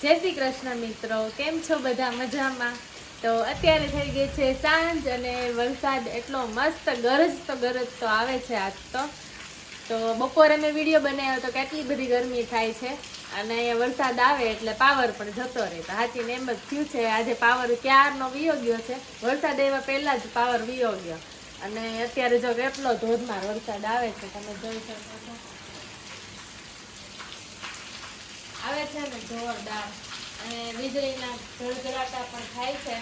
જય શ્રી કૃષ્ણ મિત્રો, કેમ છો બધા? મજામાં? તો અત્યારે થઈ ગઈ છે સાંજ અને વરસાદ એટલો મસ્ત ગરજતો આવે છે આજ તો બપોરે મેં વિડીયો બનાવ્યો તો કેટલી બધી ગરમી થાય છે અને અહીંયા વરસાદ આવે એટલે પાવર પણ જતો રહે. તો હાચીને એમ જ થયું છે. આજે પાવર ક્યારનો વિયો ગયો છે, વરસાદ આવ્યા પહેલા જ પાવર વિયો ગયો અને અત્યારે જો કેટલો ધોધમાર વરસાદ આવે છે, તમે જોઈ શકો છો. આવે છે ને જોરદાર, અને વીજળીના ધડધડાટા પણ થાય છે,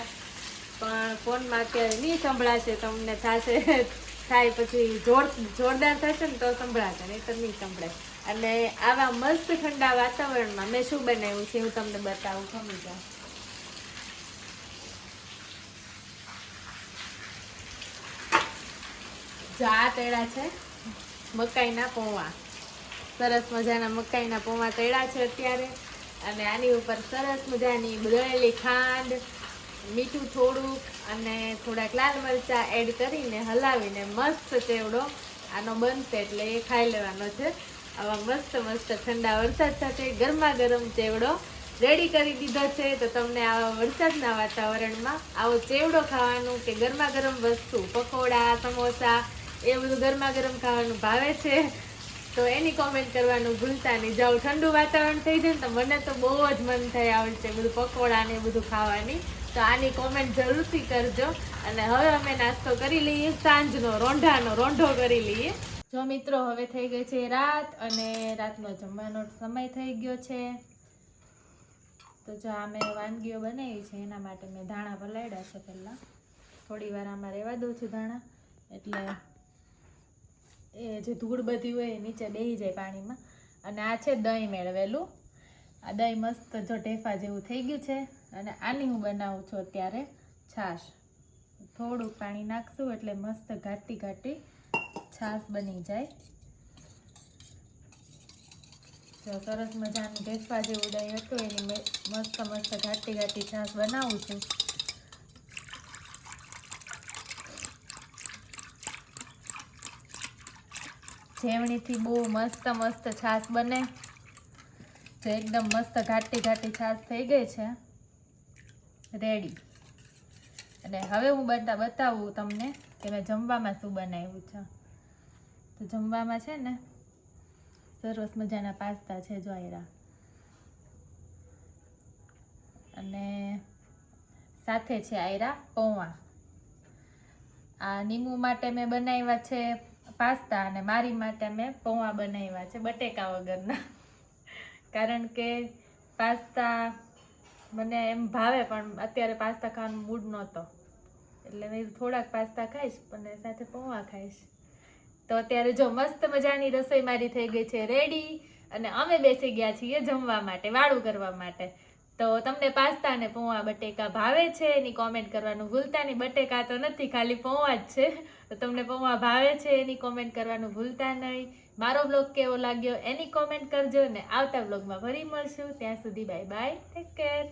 પણ ફોનમાં અત્યારે નહીં સંભળાશે. તમને થાય પછી જોરદાર થશે ને તો સંભળાશે, નહીં તો નહીં સંભળાય. અને આવા મસ્ત ઠંડા વાતાવરણમાં મેં શું બનાવ્યું છે હું તમને બતાવું. ખમી જાઓ. જો આ તળ્યા છે મકાઈના પૌવા, સરસ મજાના મકાઈના પૌવા તળ્યા છે અત્યારે. અને આની ઉપર સરસ મજાની દળેલી ખાંડ, મીઠું થોડુંક અને થોડાક લાલ મરચાં એડ કરીને હલાવીને મસ્ત ચેવડો આનો બનશે એટલે એ ખાઈ લેવાનો છે. આવા મસ્ત મસ્ત ઠંડા વરસાદ સાથે ગરમા ગરમ ચેવડો રેડી કરી દીધો છે. તો તમને આવા વરસાદના વાતાવરણમાં આવો ચેવડો ખાવાનું કે ગરમા ગરમ વસ્તુ, પકોડા, સમોસા, એ બધું ગરમા ગરમ ખાવાનું ભાવે છે તો એની કોમેન્ટ કરવાનું ભૂલતા નહીં. જાઓ ઠંડુ વાતાવરણ થઈ જાય ને તો મને તો બહુ જ મન થાય આવે છે બધું પકોડા ને બધું ખાવાની. તો આની કોમેન્ટ જરૂરથી કરજો. અને હવે અમે નાસ્તો કરી લઈએ સાંજનો રોંઢો કરી લઈએ. જો મિત્રો, હવે થઈ ગઈ છે રાત અને રાતનો જમવાનો સમય થઈ ગયો છે. તો જો આ મેં વાનગીઓ બનાવી છે એના માટે મેં ધાણા પલાળ્યા છે. પહેલાં થોડી વાર આમાં રહેવા દઉં છું ધાણા, એટલે એ જે ધૂળ બધી હોય એ નીચે બેસી જાય પાણીમાં. અને આ છે દહીં મેળવેલું. આ દહીં મસ્ત જો ઢેફા જેવું થઈ ગયું છે. અને આની હું બનાવું છું અત્યારે છાશ. થોડુંક પાણી નાખશું એટલે મસ્ત ઘાટી છાશ બની જાય. જો સરસ મજાનું ઢેફા જેવું દહીં હતું એની મસ્ત ઘાટી છાશ બનાવું છું. જેવણીથી બહુ મસ્ત છાશ બને. તો એકદમ મસ્ત ઘાટી છાશ થઈ ગઈ છે રેડી. અને હવે હું બતાવું તમને કે મેં જમવામાં શું બનાવ્યું છે. તો જમવામાં છે ને સરસ મજાના પાસ્તા છે જોયરા, અને સાથે છે આયરા પૌવા. આ નીમુ માટે મેં બનાવ્યા છે પાસ્તા અને મારી માટે મેં પૌવા બનાવ્યા છે બટેકા વગરના. કારણ કે પાસ્તા મને એમ ભાવે પણ અત્યારે પાસ્તા ખાવાનો મૂડ નહોતો, એટલે મેં થોડાક પાસ્તા ખાઈશ પણ સાથે પૌવા ખાઈશ. તો અત્યારે જો મસ્ત મજાની રસોઈ મારી થઈ ગઈ છે રેડી, અને અમે બેસી ગયા છીએ જમવા માટે, વાળું કરવા માટે. તો તમને પાસ્તા અને પૌવા બટેકા ભાવે છે એની કોમેન્ટ કરવાનું ભૂલતા નહીં. બટેકા તો નથી, ખાલી પૌવા જ છે. તો તમને પૌવા ભાવે છે એની કોમેન્ટ કરવાનું ભૂલતા નહીં. મારો બ્લોગ કેવો લાગ્યો એની કોમેન્ટ કરજો, ને આવતા બ્લોગમાં ફરી મળશું. ત્યાં સુધી બાય બાય, ટેક કેર.